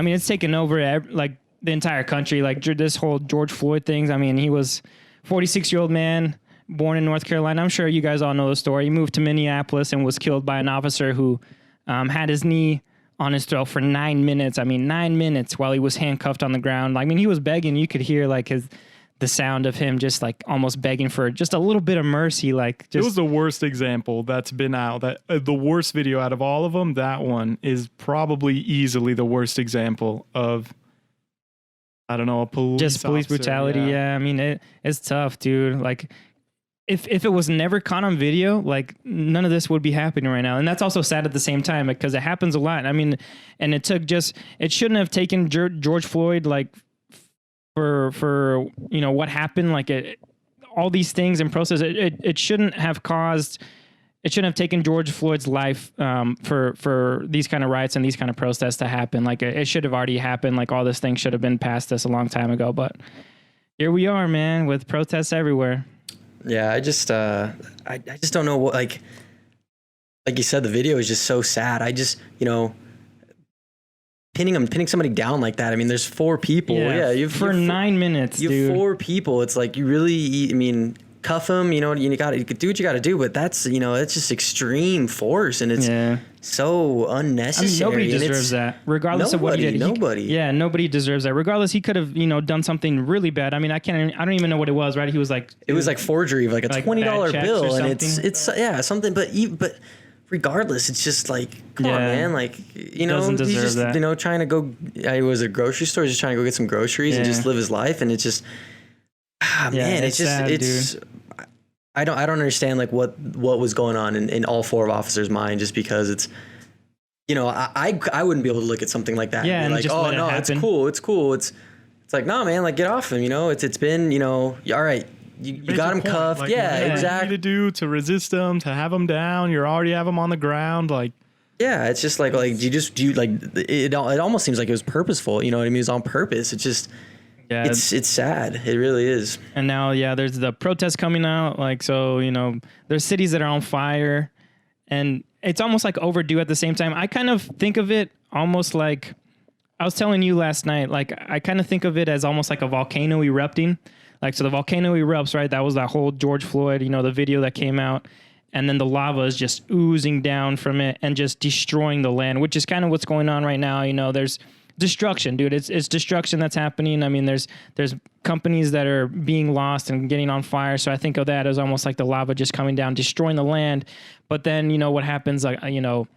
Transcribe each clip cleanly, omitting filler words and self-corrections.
I mean, it's taken over like the entire country, like this whole George Floyd things. I mean, he was 46-year-old man born in North Carolina. I'm sure you guys all know the story. He moved to Minneapolis and was killed by an officer who had his knee on his throat for 9 minutes. I mean, 9 minutes while he was handcuffed on the ground. I mean, he was begging. You could hear like the sound of him just like almost begging for just a little bit of mercy. Like, just, it was the worst example that's been out. That the worst video out of all of them. That one is probably easily the worst example of, I don't know, a police brutality. Yeah, I mean, it's tough, dude. Like, if it was never caught on video, like none of this would be happening right now. And that's also sad at the same time because it happens a lot. I mean, and it shouldn't have taken George Floyd like for you know what happened, like all these things in process. It shouldn't have taken George Floyd's life for these kind of riots and these kind of protests to happen. Like it should have already happened. Like all this thing should have been past us a long time ago. But here we are, man, with protests everywhere. Yeah, I just don't know what, like you said, the video is just so sad. I just, you know, pinning somebody down like that. I mean, there's 4 people. Yeah, you for 9 minutes, you have 4 people. It's like you really, I mean, cuff them. You know, you could do what you got to do, but that's, you know, it's just extreme force, and it's so unnecessary. I mean, nobody deserves that, regardless of what he did. Nobody deserves that. Regardless, he could have, you know, done something really bad. I mean, I don't even know what it was. Right? He was like, it was like forgery of like a $20 bill, and it's something. But regardless, it's just like, come on, man. Like, you know, he's just that. You know, trying to go. He was at a grocery store, just trying to go get some groceries and just live his life, and it's just, man, it's just sad, it's. Dude. I don't understand like what was going on in all 4 officers' mind, just because it's, you know, I wouldn't be able to look at something like that and be like, oh no, it's cool. It's like, nah, man, like get off him, you know, it's been, you know, all right, you got him cuffed. Like, exactly. To do to resist them, to have them down, you already have them on the ground, like. Yeah, it's just like you like it almost seems like it was purposeful, you know what I mean? It was on purpose. It's just. Yeah, it's sad. It really is. And now, there's the protests coming out. Like, so, you know, there's cities that are on fire, and it's almost like overdue at the same time. I kind of think of it almost like, I was telling you last night, like, I kind of think of it as almost like a volcano erupting. Like, so the volcano erupts, right? That was that whole George Floyd, you know, the video that came out. And then the lava is just oozing down from it and just destroying the land, which is kind of what's going on right now. You know, there's destruction, dude. It's destruction that's happening. I mean, there's companies that are being lost and getting on fire. So I think of that as almost like the lava just coming down, destroying the land. But then, you know, what happens, like, you know,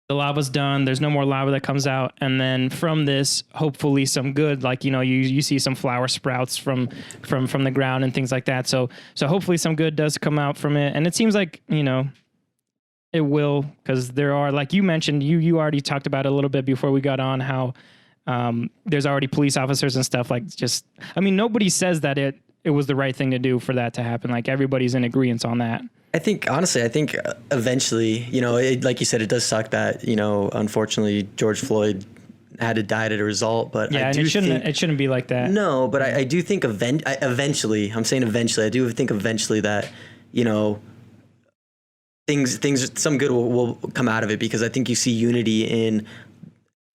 the lava's done. There's no more lava that comes out. And then from this, hopefully some good, like, you know, you see some flower sprouts from the ground and things like that. So hopefully some good does come out from it. And it seems like, you know, it will, because there are, like you mentioned, you already talked about it a little bit before we got on, how there's already police officers and stuff, like, just, I mean, nobody says that it was the right thing to do for that to happen. Like, everybody's in agreement on that. I think, honestly, eventually, you know, like you said, it does suck that, you know, unfortunately George Floyd had to die as a result, but yeah, it shouldn't be like that. No, but I do think eventually, I'm saying eventually, I do think eventually that, you know, things some good will come out of it, because I think you see unity in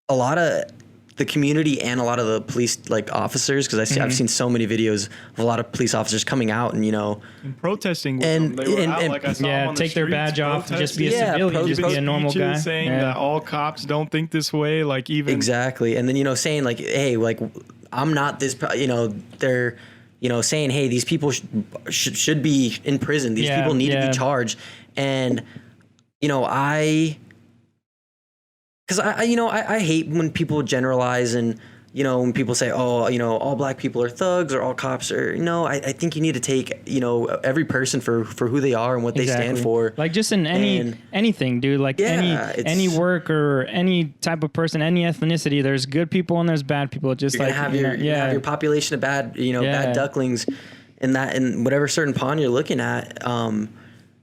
a lot of the community and a lot of the police, like, officers, because I've seen so many videos of a lot of police officers coming out and, you know, and protesting with them. They were out, like I saw them on the take their badge off and just be a civilian, just be a normal guy, saying that all cops don't think this way, like, even exactly. And then, you know, saying like, hey, like, I'm not this, you know, they're, you know, saying, hey, these people should be in prison. These people need to be charged. And, you know, because I hate when people generalize, and, you know, when people say, oh, you know, all black people are thugs or all cops are, no, I think you need to take, you know, every person for who they are and what they stand for. Like, just in anything, dude, like, any work or any type of person, any ethnicity, there's good people and there's bad people. Just you're like, have your population of bad, you know, bad ducklings in whatever certain pond you're looking at.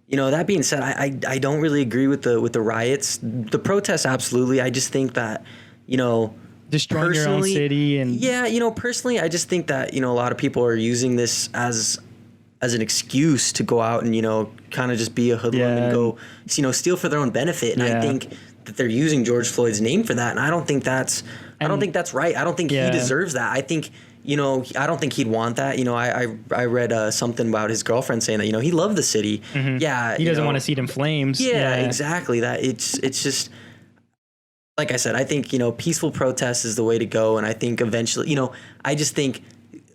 You know, that being said, I don't really agree with the riots, the protests. Absolutely. I just think that, you know, destroying your own city, and you know, personally, I just think that, you know, a lot of people are using this as an excuse to go out and, you know, kind of just be a hoodlum and go, you know, steal for their own benefit. And I think that they're using George Floyd's name for that. And I don't think that's I don't think that's right. I don't think he deserves that. I think, you know, I don't think he'd want that. You know, I read something about his girlfriend saying that, you know, he loved the city. Yeah. He doesn't want to see it in flames. Yeah, exactly. That it's just, like I said, I think, you know, peaceful protest is the way to go. And I think eventually, you know, I just think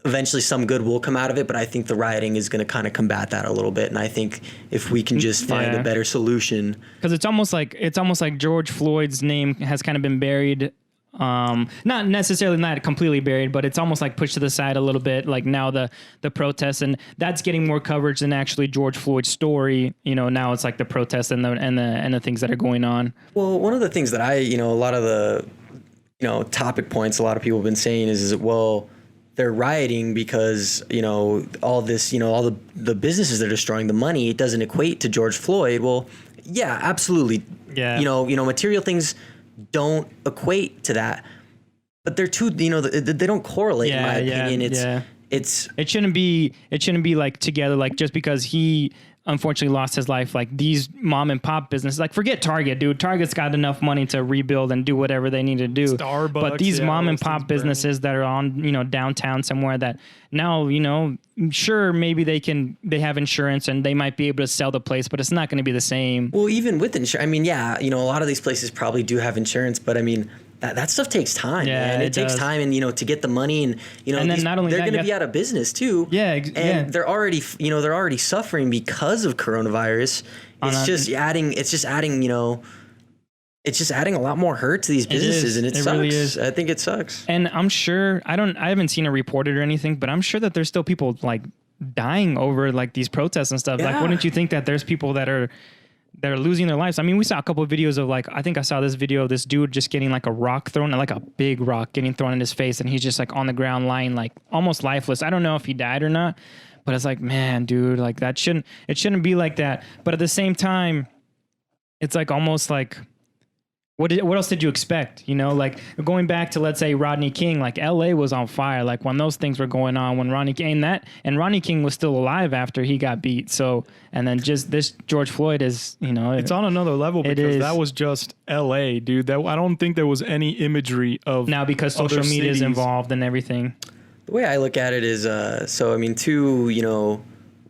eventually some good will come out of it, but I think the rioting is going to kind of combat that a little bit. And I think if we can just find a better solution, because it's almost like George Floyd's name has kind of been buried. Not necessarily not completely buried, but it's almost like pushed to the side a little bit. Like now the protests, and that's getting more coverage than actually George Floyd's story. You know, now it's like the protests and the things that are going on. Well, one of the things that a lot of the, you know, topic points a lot of people have been saying is well, they're rioting because, you know, all this, you know, all the businesses they're destroying, the money, it doesn't equate to George Floyd. Well, yeah, absolutely. Yeah. You know, material things don't equate to that, but they're too, you know, they don't correlate in my opinion. It shouldn't be like together, like just because he unfortunately lost his life, like these mom and pop businesses, like forget Target, dude. Target's got enough money to rebuild and do whatever they need to do. Starbucks, but these mom and pop businesses that are on, you know, downtown somewhere that now, you know, sure, maybe they have insurance and they might be able to sell the place, but it's not going to be the same. Well, even with insurance, I mean, yeah, you know, a lot of these places probably do have insurance, but I mean, that stuff takes time, man. It takes time, and, you know, to get the money, and, you know, and then not only they're going to be out of business too. And they're already suffering because of coronavirus. It's just adding, you know, it's just adding a lot more hurt to these businesses, and it sucks. Really is. I think it sucks. And I'm sure I haven't seen it reported or anything, but I'm sure that there's still people like dying over like these protests and stuff. Like, wouldn't you think that there's people that are losing their lives? I mean, we saw a couple of videos of like, I think I saw this video of this dude just getting like a rock thrown, like a big rock getting thrown in his face, and he's just like on the ground lying like almost lifeless. I don't know if he died or not, but it's like, man, dude, like it shouldn't be like that. But at the same time, it's like almost like, what else did you expect? You know, like going back to, let's say, Rodney King, like LA was on fire. Like when those things were going on, when Rodney King was still alive after he got beat. So, and then just this George Floyd is, you know, it's on another level because that was just LA, dude. That I don't think there was any imagery of now because social media is involved and everything. The way I look at it is, so I mean, two, you know,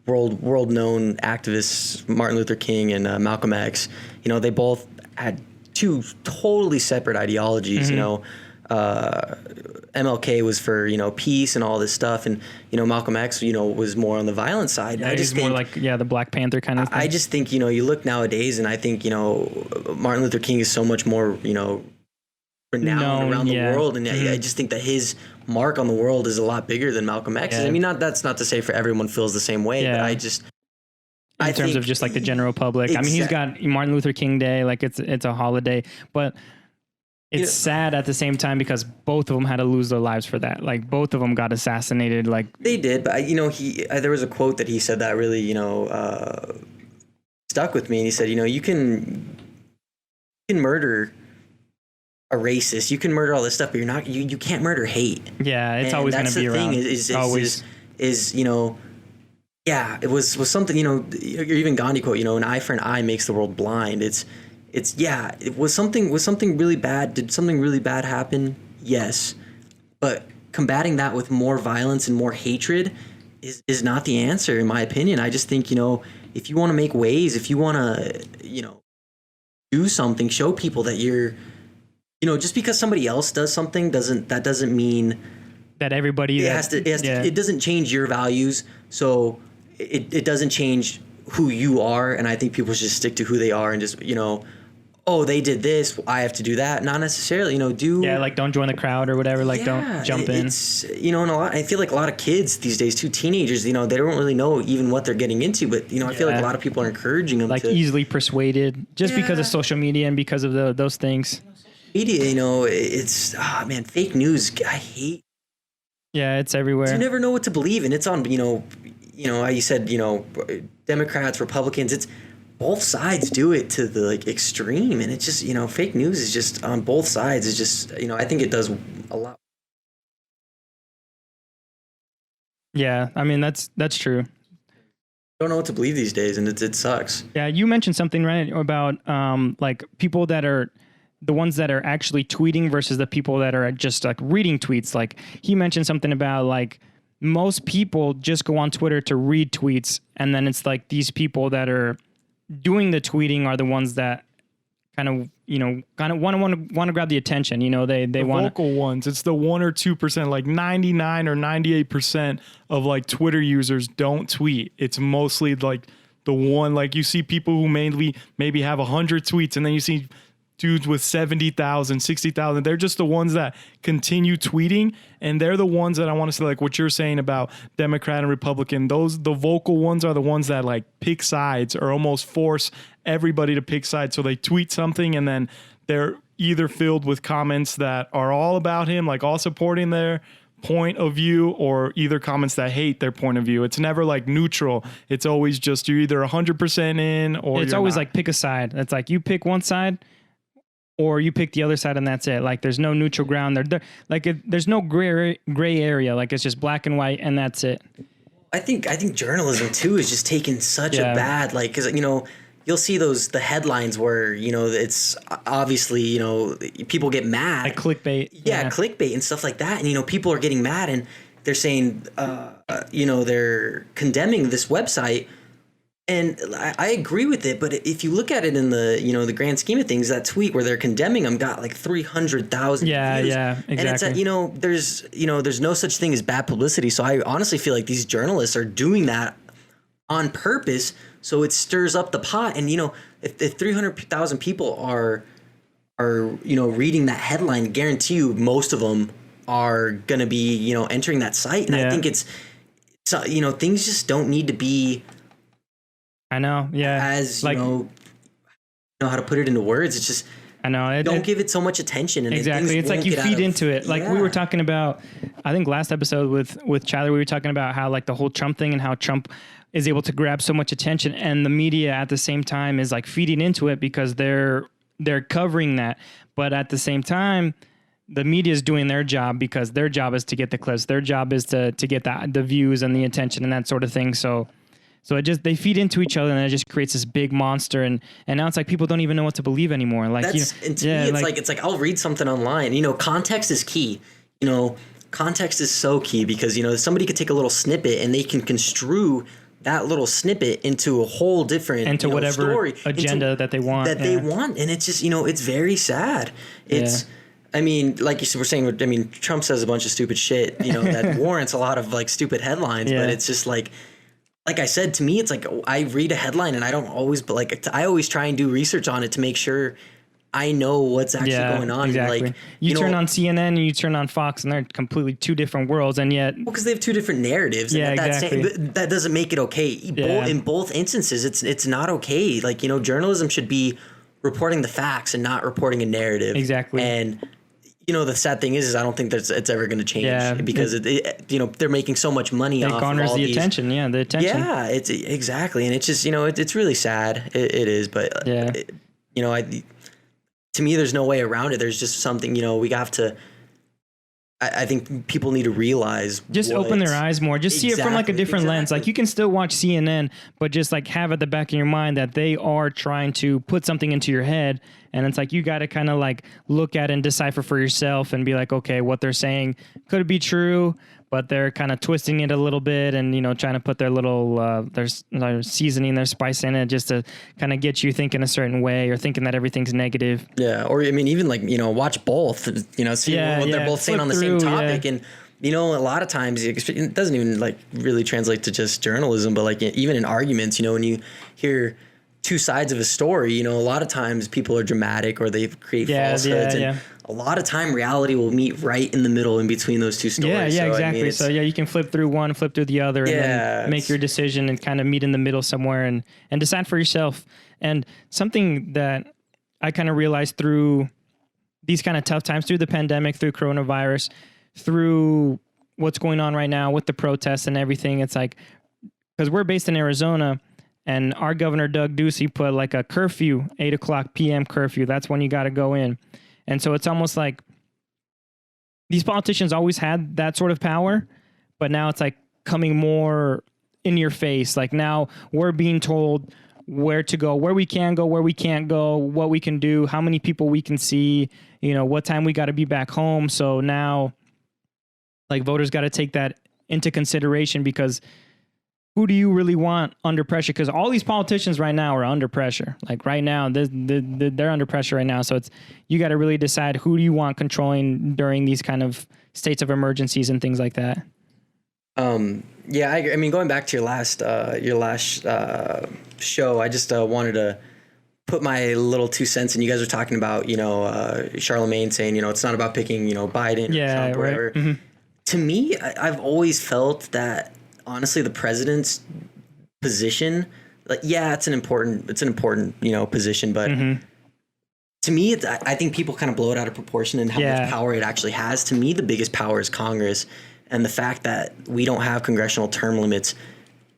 world known activists, Martin Luther King and Malcolm X, you know, they both had two totally separate ideologies. You know, MLK was for, you know, peace and all this stuff, and, you know, Malcolm X, you know, was more on the violent side. I just think more like the Black Panther kind of thing. I just think, you know, you look nowadays, and I think, you know, Martin Luther King is so much more, you know, renowned around the world, and I just think that his mark on the world is a lot bigger than Malcolm X's. I mean, that's not to say for everyone feels the same way, but in terms of just like the general public. I mean, he's got Martin Luther King Day, like it's a holiday, but it's sad at the same time because both of them had to lose their lives for that. Like both of them got assassinated. Like they did, but you know, there was a quote that he said that really, you know, stuck with me. And he said, you know, you can murder a racist, you can murder all this stuff, but you can't murder hate. Yeah, it's always going to be around. Is you know. Yeah, it was something, you know, even Gandhi quote, you know, an eye for an eye makes the world blind. It was something really bad. Did something really bad happen? Yes. But combating that with more violence and more hatred is not the answer, in my opinion. I just think, you know, if you want to make waves, if you want to, you know, do something, show people that you're, you know, just because somebody else does something doesn't mean that everybody it doesn't change your values. So it doesn't change who you are, and I think people should stick to who they are and just, you know, oh, they did this, I have to do that. Not necessarily, you know, like don't join the crowd or whatever, like don't jump in. It's, you know, and I feel like a lot of kids these days too, teenagers, you know, they don't really know even what they're getting into, but, you know, I feel like a lot of people are encouraging them like easily persuaded just because of social media and because of those things. Media, you know, it's man, fake news. I hate. Yeah, it's everywhere. You never know what to believe, and it's on, you know, you said, you know, Democrats, Republicans, it's both sides do it to the like extreme, and it's just, you know, fake news is just on both sides. It's just, you know, I think it does a lot. Yeah, I mean that's true. Don't know what to believe these days, and it sucks. Yeah, you mentioned something right about like people that are the ones that are actually tweeting versus the people that are just like reading tweets. Like he mentioned something about like most people just go on Twitter to read tweets, and then it's like these people that are doing the tweeting are the ones that kind of want to grab the attention. They want vocal ones. It's the 1 or 2%, like 99 or 98% of like Twitter users don't tweet. It's mostly like the one, like you see people who maybe have 100 tweets, and then you see dudes with 70,000, 60,000. They're just the ones that continue tweeting, and they're the ones that I want to say, like what you're saying about Democrat and Republican. The vocal ones are the ones that like pick sides or almost force everybody to pick sides. So they tweet something, and then they're either filled with comments that are all about him, like all supporting their point of view, or either comments that hate their point of view. It's never like neutral. It's always just you're either 100% in, or it's always not. Like pick a side. It's like you pick one side or you pick the other side, and that's it. Like there's no neutral ground there. There's no gray area. Like it's just black and white, and that's it. I think journalism too is just taking such a bad, like, because you'll see the headlines where it's obviously people get mad, like clickbait. Yeah, clickbait and stuff like that, and people are getting mad, and they're saying they're condemning this website. And I agree with it, but if you look at it in the the grand scheme of things, that tweet where they're condemning them got like 300,000 views. Yeah, exactly. And it's there's no such thing as bad publicity. So I honestly feel like these journalists are doing that on purpose, so it stirs up the pot. And if 300,000 people are reading that headline, guarantee you most of them are gonna be entering that site. And I think it's things just don't need to be. I know, yeah. As like, know how to put it into words. It's just I know. Don't give it so much attention. And exactly. It's like you feed into it. Like we were talking about, I think last episode with Tyler, we were talking about how like the whole Trump thing and how Trump is able to grab so much attention, and the media at the same time is like feeding into it because they're covering that. But at the same time, the media is doing their job because their job is to get the clips. Their job is to get the views and the attention and that sort of thing. So they feed into each other, and it just creates this big monster. And now it's like people don't even know what to believe anymore. Like and to me, it's like I'll read something online. Context is key. Context is so key because somebody could take a little snippet and they can construe that little snippet into a whole different whatever story, agenda that they want. They want, and it's just it's very sad. It's. I mean, like you were saying, Trump says a bunch of stupid shit, that warrants a lot of like stupid headlines, but it's just like I said, to me, it's like I read a headline and I don't always, but like I always try and do research on it to make sure I know what's actually going on. Exactly. Like you turn on CNN and you turn on Fox, and they're completely two different worlds, and yet because they have two different narratives. Yeah, exactly. That doesn't make it okay. In both instances, it's not okay. Like journalism should be reporting the facts and not reporting a narrative. Exactly. And the sad thing is I don't think it's ever going to change because they're making so much money off of all garners the these. attention. Yeah, the attention. Yeah, it's exactly, and it's just it's really sad. It is, but to me, there's no way around it. There's just something we have to. I think people need to realize. Just open their eyes more. Just see it from like a different lens. Like you can still watch CNN, but just like have at the back of your mind that they are trying to put something into your head. And it's like you got to kind of like look at and decipher for yourself and be like, okay, what they're saying could be true, but they're kind of twisting it a little bit and trying to put their little their seasoning, their spice in it just to kind of get you thinking a certain way or thinking that everything's negative. Yeah, or even like watch both. See what they're both saying on the same topic and. A lot of times it doesn't even like really translate to just journalism, but like even in arguments, when you hear two sides of a story, a lot of times people are dramatic or they create falsehoods. And a lot of time reality will meet right in the middle in between those two stories. Yeah, exactly. So you can flip through one, flip through the other, and then make your decision and kind of meet in the middle somewhere and decide for yourself. And something that I kind of realized through these kind of tough times, through the pandemic, through coronavirus, through what's going on right now with the protests and everything, it's like, because we're based in Arizona and our governor, Doug Ducey, put like a curfew, 8:00 p.m. curfew. That's when you got to go in. And so it's almost like these politicians always had that sort of power, but now it's like coming more in your face. Like now we're being told where to go, where we can go, where we can't go, what we can do, how many people we can see, you know, what time we got to be back home. So now, like, voters got to take that into consideration, because who do you really want under pressure? Because all these politicians right now are under pressure. Like right now, they're under pressure right now. So you got to really decide who do you want controlling during these kind of states of emergencies and things like that. Yeah, I mean, going back to your last show, I just wanted to put my little 2 cents in. You guys are talking about, you know, Charlemagne saying, you know, it's not about picking, you know, Biden or Trump or whatever. Mm-hmm. To me, I've always felt that, honestly, the president's position, like, yeah, it's an important, you know, position, but to me, I think people kind of blow it out of proportion and how much power it actually has. To me, the biggest power is Congress. And the fact that we don't have congressional term limits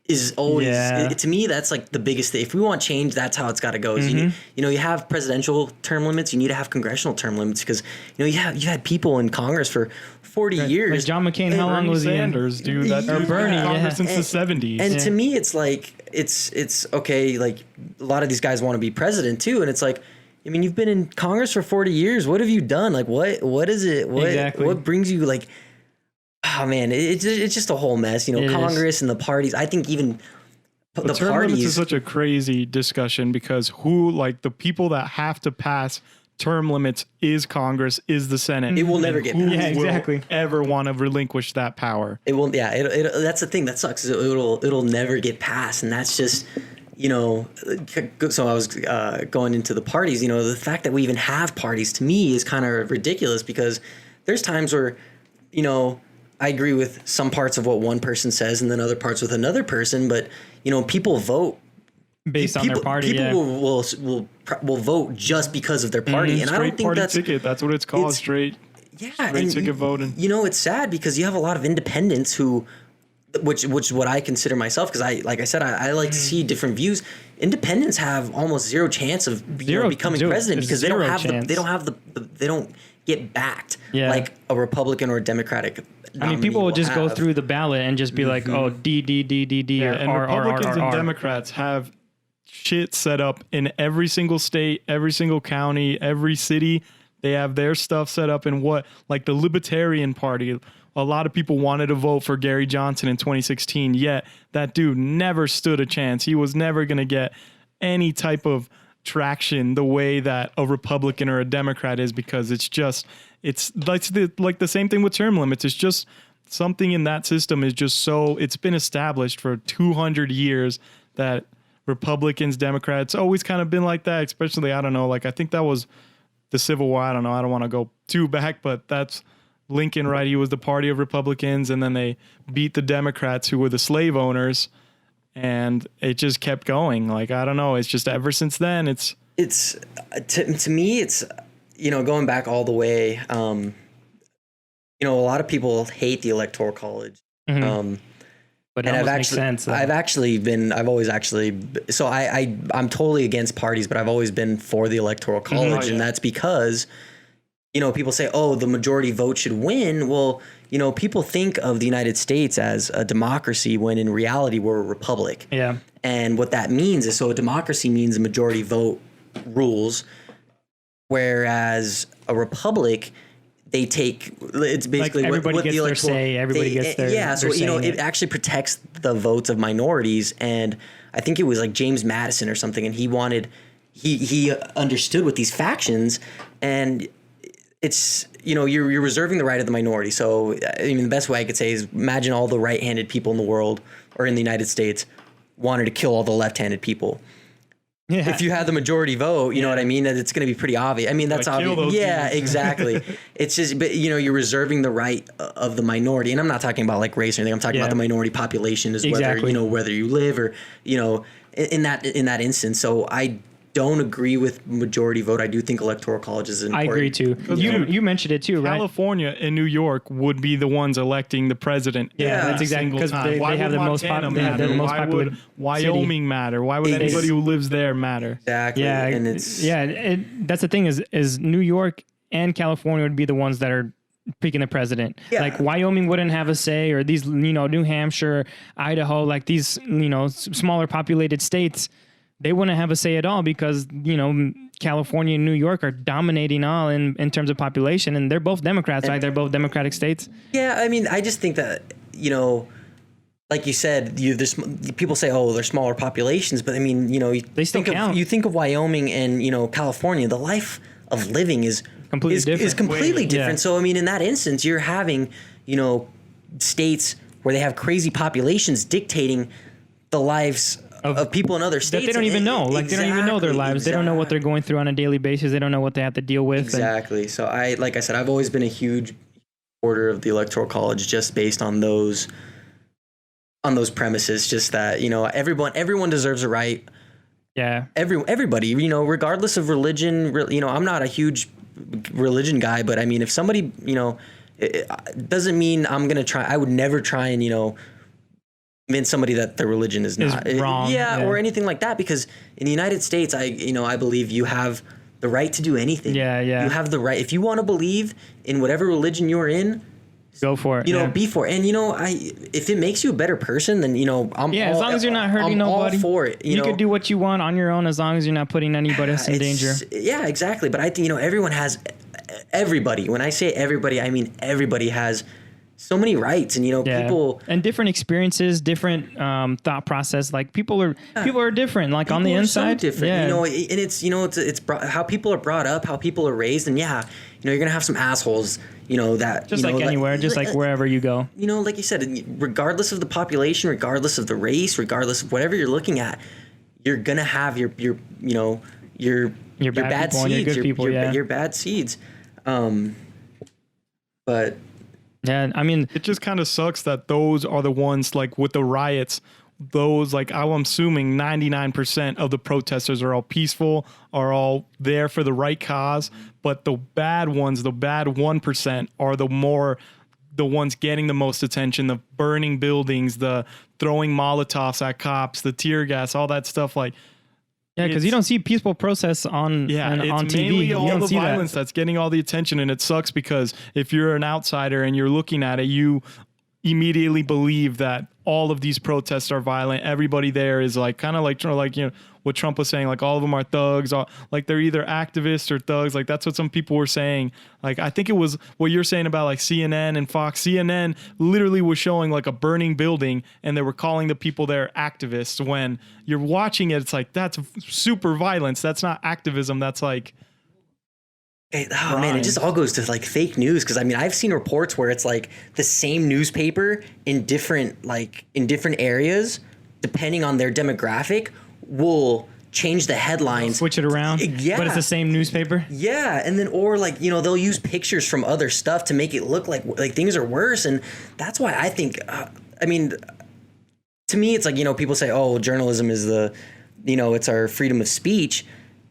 is always, to me, that's like the biggest thing. If we want change, that's how it's got to go. You know, you have presidential term limits, you need to have congressional term limits, because, you know, you had people in Congress for 40 years. Like John McCain, how long was he in? Sanders, dude. That's Bernie, Congress since the 70s. And to me, it's like, it's okay. Like, a lot of these guys want to be president too. And it's like, I mean, you've been in Congress for 40 years. What have you done? Like, what is it? What brings you, like, oh man, it's just a whole mess, you know, Congress and the parties. I think even the term parties limits is such a crazy discussion, because the people that have to pass term limits is Congress, is the Senate. It will never get passed. Yeah, exactly. Will ever want to relinquish that power? It will. Yeah, it that's the thing that sucks. Is it'll never get passed, and that's just, you know. So I was going into the parties. You know, the fact that we even have parties, to me, is kind of ridiculous, because there's times where, you know, I agree with some parts of what one person says and then other parts with another person, but, you know, people vote based on their party. People will vote just because of their party, and straight I don't think party that's ticket. That's what it's called. Straight ticket voting. You know, it's sad because you have a lot of independents who, which what I consider myself, because I like to see different views. Independents have almost zero chance of becoming president, because they don't get backed like a Republican or a Democratic. I mean, people will just go through the ballot and just be like, oh, D, or and R, Republicans R. and Democrats have shit set up in every single state, every single county, every city. They have their stuff set up in like the Libertarian Party. A lot of people wanted to vote for Gary Johnson in 2016, yet that dude never stood a chance. He was never going to get any type of traction the way that a Republican or a Democrat is, because it's like the same thing with term limits. It's just something in that system is just so, it's been established for 200 years that Republicans, Democrats, always kind of been like that, especially, I don't know, like I think that was the Civil War. I don't know. I don't want to go too back, but that's Lincoln, right? He was the party of Republicans, and then they beat the Democrats, who were the slave owners. And it just kept going. Like, I don't know. It's just ever since then, it's to me, it's, you know, going back all the way. You know, a lot of people hate the Electoral College. But it makes sense. I'm totally against parties, but I've always been for the Electoral College, and that's because, you know, people say, oh, the majority vote should win. Well, you know, people think of the United States as a democracy when in reality we're a republic. Yeah. And what that means is, so a democracy means a majority vote rules, whereas a republic, they take, it's basically like everybody what gets the their say, everybody gets their yeah. So, you know, it actually protects the votes of minorities. And I think it was like James Madison or something, and he understood with these factions, and it's, you know, you're reserving the right of the minority. So, I mean, the best way I could say is, imagine all the right-handed people in the world or in the United States wanted to kill all the left-handed people. Yeah. If you had the majority vote, you know what I mean? That it's going to be pretty obvious. I mean, that's obvious. Yeah, exactly. It's just, but, you know, you're reserving the right of the minority. And I'm not talking about like race or anything. I'm talking about the minority population, is whether, you know, whether you live or, you know, in that instance. So I don't agree with majority vote. I do think Electoral College is important. I agree too. You mentioned it too, right? California and New York would be the ones electing the president. Yeah, that's exactly, because they have the most popular. Why would Wyoming matter? Why would anybody who lives there matter? Exactly. Yeah, and it's that's the thing is New York and California would be the ones that are picking the president. Yeah. Like Wyoming wouldn't have a say, or these, you know, New Hampshire, Idaho, like these, you know, smaller populated states, they wouldn't have a say at all because, you know, California and New York are dominating all in terms of population, and they're both Democrats, right? They're both Democratic states. Yeah, I mean, I just think that, you know, like you said, there's people say, oh, they're smaller populations, but I mean, you know, they still count. You think of Wyoming and, you know, California, the life of living is completely different. Yeah. So, I mean, in that instance, you're having, you know, states where they have crazy populations dictating the lives of people in other states that they don't even know. Like, they don't even know their lives. They don't know what they're going through on a daily basis. They don't know what they have to deal with. Exactly. So like I said, I've always been a huge supporter of the Electoral College just based on those premises. Just that, you know, everyone deserves a right. Yeah. Everybody, you know, regardless of religion, you know, I'm not a huge religion guy, but I mean, if somebody, you know, it doesn't mean I would never try and, you know, convince somebody that their religion is not wrong. Yeah, or anything like that, because in the United States, I believe you have the right to do anything. Yeah. You have the right. If you want to believe in whatever religion you're in, go for it. You know, be for it. And, you know, if it makes you a better person, then, you know, as long as you're not hurting nobody. All for it. You know? Can do what you want on your own as long as you're not putting anybody else in danger. Yeah, exactly. But I think, you know, everybody, when I say everybody, I mean everybody has so many rights, and, you know, people and different experiences, different thought process. Like people are different. Like on the inside, so different. You know, and it's, you know, it's how people are brought up, how people are raised, and you know, you're gonna have some assholes. You know that just like anywhere, just like wherever you go. You know, like you said, regardless of the population, regardless of the race, regardless of whatever you're looking at, you're gonna have your bad seeds, your bad seeds. But. Yeah, I mean, it just kind of sucks that those are the ones, like with the riots, those, like, I'm assuming 99% of the protesters are all peaceful, are all there for the right cause, but the bad ones, the bad 1% are the ones getting the most attention, the burning buildings, the throwing Molotovs at cops, the tear gas, all that stuff. Like, yeah, because you don't see peaceful protests on TV. Mainly all the violence that's getting all the attention, and it sucks because if you're an outsider and you're looking at it, you immediately believe that all of these protests are violent. Everybody there is like kind of like, you know, what Trump was saying, like all of them are thugs, like they're either activists or thugs. Like that's what some people were saying. Like I think it was what you're saying about like CNN and Fox. CNN literally was showing like a burning building and they were calling the people there activists. When you're watching it, it's like, that's super violence. That's not activism. That's like, oh man, it just all goes to like fake news. Because I mean, I've seen reports where it's like the same newspaper in different areas, depending on their demographic, will change the headlines, switch it around. Yeah, but it's the same newspaper. Yeah, and then or like, you know, they'll use pictures from other stuff to make it look like things are worse, and that's why I think. I mean, to me, it's like, you know, people say, oh, journalism is it's our freedom of speech.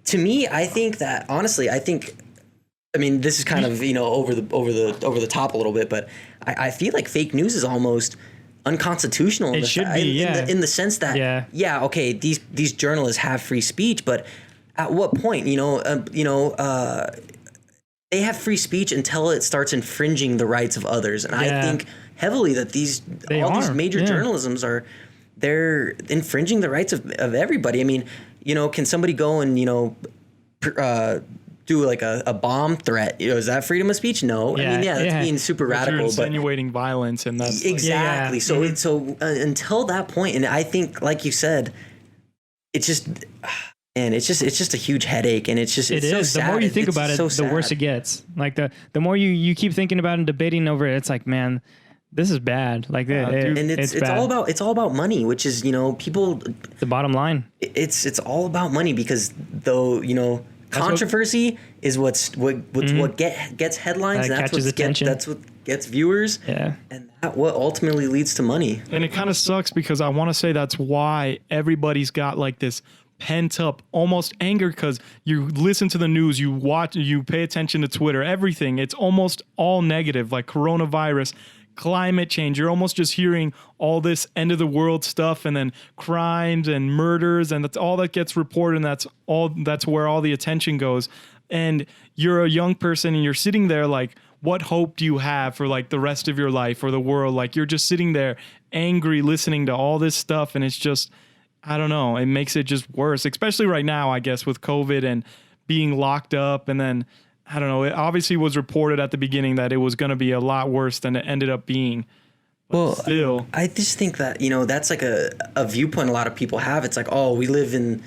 To me, I think that honestly, I mean, this is kind of, you know, over the top a little bit, but I feel like fake news is almost unconstitutional. It should be, in the sense that, okay, these journalists have free speech, but at what point, they have free speech until it starts infringing the rights of others, and I think heavily that these major journalisms they're infringing the rights of everybody. I mean, you know, can somebody go and, you know, do like a bomb threat? You know, is that freedom of speech? No. I mean, that's being super radical. You're insinuating violence, and that's exactly. So until that point, and I think, like you said, it's just, and it's just a huge headache, and it's so sad. The more you think about it, the worse it gets. Like the more you keep thinking about it and debating over it, it's like, man, this is bad. Like, and it's all about money, which is, you know, people. The bottom line. It's all about money, because though, you know, controversy is what gets headlines. That's what gets viewers. Yeah, and that what ultimately leads to money. And it kind of sucks, because I want to say that's why everybody's got like this pent up almost anger, because you listen to the news, you watch, you pay attention to Twitter, everything. It's almost all negative, like coronavirus, climate change. You're almost just hearing all this end of the world stuff, and then crimes and murders, and that's all that gets reported, and that's where all the attention goes. And you're a young person and you're sitting there like, what hope do you have for like the rest of your life or the world? Like, you're just sitting there angry listening to all this stuff, and it's just, I don't know. It makes it just worse, especially right now, I guess, with COVID and being locked up. And then, I don't know, it obviously was reported at the beginning that it was going to be a lot worse than it ended up being. But well, still. I just think that, that's like a viewpoint a lot of people have. It's like, oh, we live in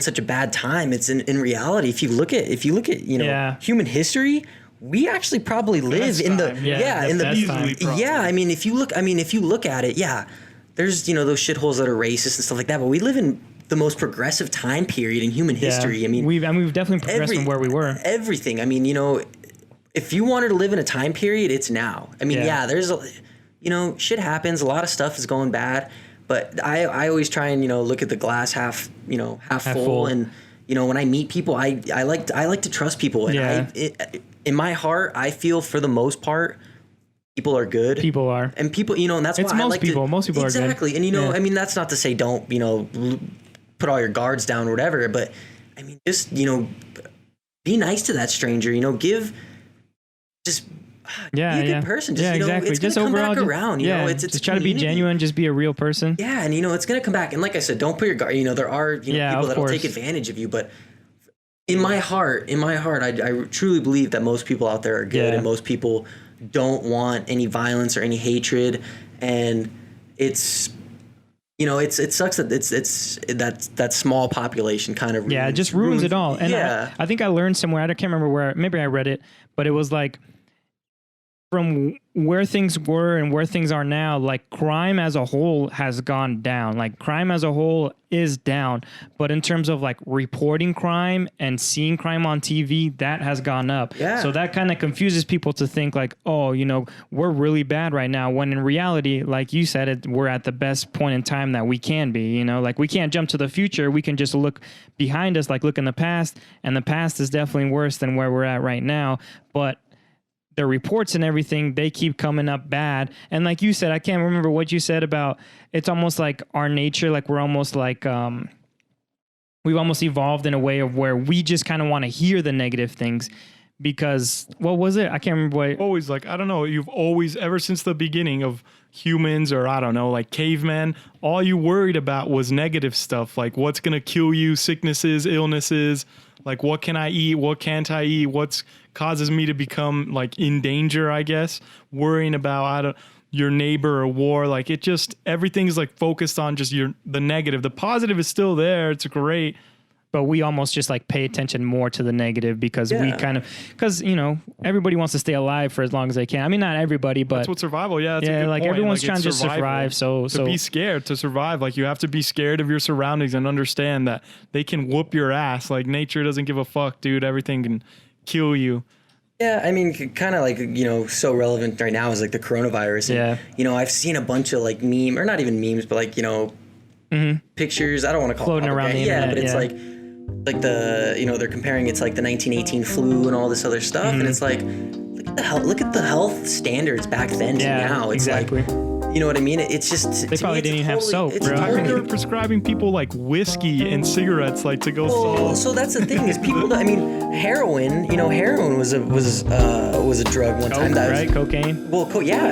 such a bad time. It's in reality, if you look at, human history, we actually probably live in the I mean, if you look at it, there's those shitholes that are racist and stuff like that, but we live in the most progressive time period in human history. I mean, we've definitely progressed from where we were. Everything. I mean, if you wanted to live in a time period, it's now. I mean, there's shit happens. A lot of stuff is going bad, but I always try and look at the glass half full. And when I meet people, I like to trust people. And in my heart, I feel for the most part, people are good. People are. And people, and that's why I like to... Most people are good. Exactly. And, I mean, that's not to say don't, put all your guards down or whatever. But, I mean, just, be nice to that stranger. Be a good person. Just, exactly. It's going to come back around. It's just try to be genuine. Just be a real person. Yeah, and, it's going to come back. And like I said, don't put your guard... there are, people that will take advantage of you. But in my heart, I truly believe that most people out there are good. And most people don't want any violence or any hatred, and it's it sucks that it's that small population kind of it just ruins it all. And I think I learned somewhere, I can't remember where, maybe I read it, but it was like from where things were and where things are now, like crime as a whole has gone down. Like crime as a whole is down, but in terms of like reporting crime and seeing crime on TV, that has gone up. Yeah. So that kind of confuses people to think like, oh, we're really bad right now. When in reality, like you said, we're at the best point in time that we can be. Like we can't jump to the future. We can just look behind us, like look in the past, and the past is definitely worse than where we're at right now. But the reports and everything, they keep coming up bad. And like you said, I can't remember what you said about, it's almost like our nature, like we're almost like, we've almost evolved in a way of where we just kind of want to hear the negative things because, what was it? I can't remember what. Always like, I don't know, you've always, ever since the beginning of humans or I don't know, like cavemen, all you worried about was negative stuff. Like what's going to kill you, sicknesses, illnesses, like what can I eat? What can't I eat? What's causes me to become like in danger, I guess, worrying about your neighbor or war. Like it just, everything's like focused on just the negative. The positive is still there. It's great. But we almost just like pay attention more to the negative because everybody wants to stay alive for as long as they can. I mean, not everybody, but that's what survival. Yeah. That's a good like point. everyone's trying to just survive. So be scared to survive. Like you have to be scared of your surroundings and understand that they can whoop your ass. Like nature doesn't give a fuck, dude. Everything can kill you. Yeah, I mean, kind of like, so relevant right now is like the coronavirus. And, I've seen a bunch of like meme, or not even memes, but like, pictures. I don't want to call floating it around the internet. but it's like the, they're comparing it to like the 1918 flu and all this other stuff. And it's like, look at the health standards back then to now. It's exactly. Like, you know what I mean? It's just... They probably didn't even have soap, bro. I heard they were prescribing people like whiskey and cigarettes like to go solve. So that's the thing is people... heroin, heroin was a drug one time. Right? Cocaine? Well, yeah.